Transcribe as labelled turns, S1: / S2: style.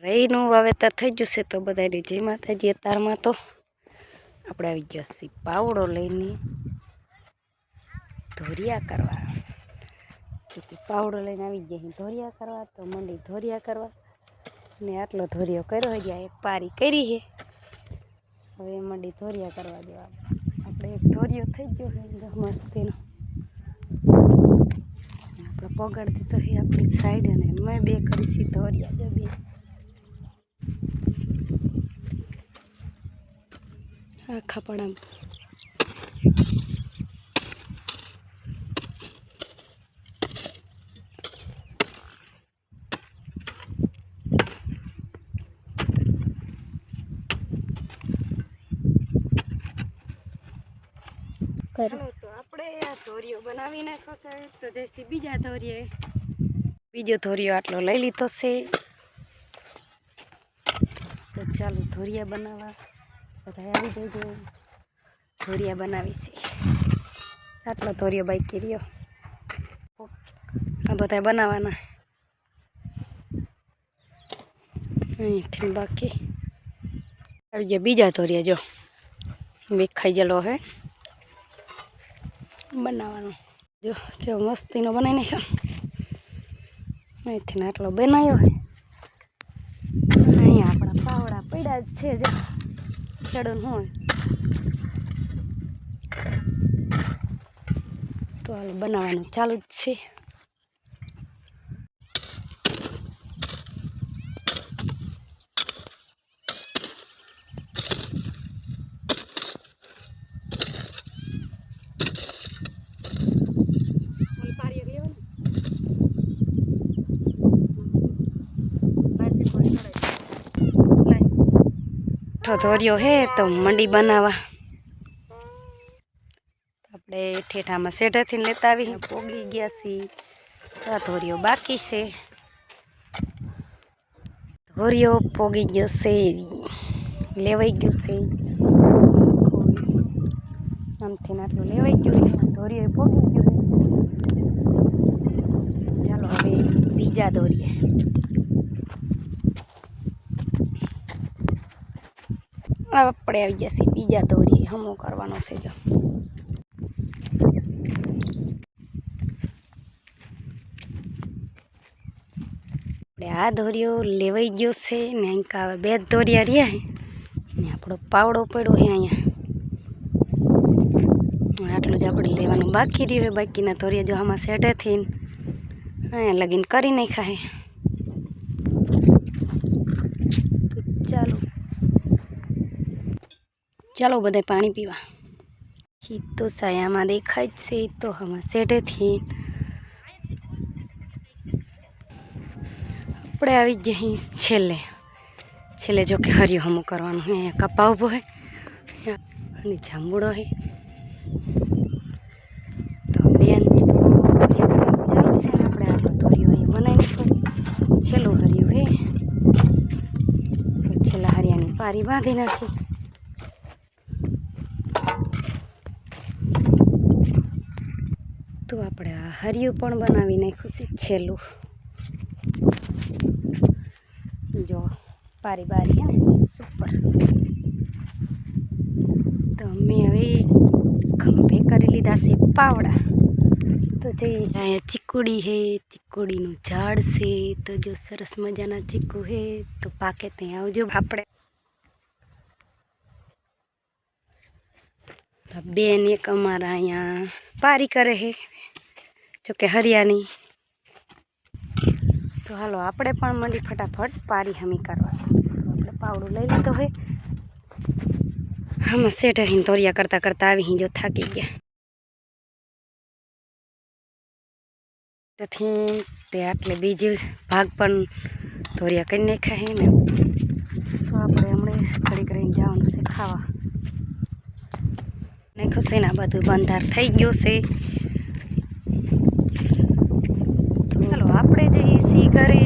S1: રઈનું વાવેતર થઈ ગયું છે તો બધાને જય માતાજી। અતારમાં તો આપણે આવી ગયો છીએ પાવડો લઈને ધોરિયા કરવા। પાવડો લઈને આવી ગયા ધોરિયા કરવા તો મંડી ધોરિયા કરવા ને આટલો ધોરિયો કર્યો ગયા એક પારી કરી છે। હવે મંડી ધોરિયા કરવા દેવા આપણે એક ધોરિયો થઈ ગયો છે મસ્તીનો આપણે પગાડ દીધો છે આપણી સાઈડ અને મેં બે કરી છે ધોરિયા જો બે આખા પડામાં તો આપણે આ ધોરિયો બનાવી નાખ્યો છે તો જઈશી બીજા ધોરિયે બીજો ધોરિયો આટલો લઈ લીધો છે તો ચાલો ધોરિયા બનાવવા બધા આવી જજો ધોરિયા બનાવી છે આટલો ધોરિયો બાકી રહ્યો આ બધા બનાવવાના અહીંથી બાકી આવી ગયા બીજા ધોરિયા જો વિખાઈ ગયેલો હે બનાવવાનો જો કેવો મસ્તીનો બનાવી નાખ્યો અહીંથી આટલો બનાવ્યો અહીંયા આપણા પાવડા પડ્યા જ છે જો ચડન હોય તો હાલ બનાવવાનું ચાલુ જ છે। ધોરિયો હે તો મંડી બનાવવા આપણે ઠેઠામાં શેઢેથી લેતા આવી પોગી ગયા છીએ આ ધોરિયો બાકી છે ધોરિયો પોગી ગયો છે લેવાઈ ગયું છે આમથી આટલું લેવાઈ ગયું ધોરિયો પોગી ગયો ચાલો હવે બીજા ધોરીએ આપણે આવી જશે બીજા ધોરી હમો કરવાનો છે જો આપણે આ ધોરિયો લેવાઈ ગયો છે ને અહીં આવે બે ધોરિયા રહ્યા ને આપણો પાવડો પડ્યો છે અહીંયા આટલું જ આપણે લેવાનું બાકી રહ્યું હોય બાકીના ધોરિયા જો આમાં સેટેથી અહીંયા લગીન કરી નાખ્યા છે તો ચાલો બધા પાણી પીવા તો સાયામાં દેખાય જ છે તો આમાં સેટેથી આપણે આવી જઈએ છેલ્લે જો કે હરિયો હમું કરવાનું હોય અહીંયા કપા ઊભો હોય અને જાંબુડો હોય તો બેન તો ધોરિયા કરવાનું ચાલુ છે ને આપણે આટલો ધોરિયો અહીં બનાવી નાખ્યો છેલ્લું હરિયું હે છેલ્લા હરિયાની પારી બાંધી નાખી તો આપણે આ હરિયું પણ બનાવી નાખ્યું છે છેલ્લું જો પારી બારી હે ને સુપર તો અમે હવે ખંભે કરી લીધા છે પાવડા તો જઈએ અહીંયા ચીકુડી હે ચીકુડીનું ઝાડ છે તો જો સરસ મજાના ચીકુ હે તો પાકે ત્યાં આવજો આપણે તો બેન એક અમારા અહીંયા પારી કરે હે જોકે હરિયાની તો હાલો આપણે પણ મંડી ફટાફટ પારી હમી કરવા આપણે પાવડું લઈ લીધો હોય આમાં શેઠ ધોરિયા કરતાં કરતાં આવી જો થાકી ગયા તેથી તે આટલે બીજી ભાગ પણ ધોરિયા કરી નાખ્યા છે ને તો આપણે હમણાં ઘડી કરીને જવાનું છે ખાવા નાખ્યું છે ને આ બધું બંધાર થઈ ગયો છે તો ચાલો આપણે જઈએ છીએ ઘરે।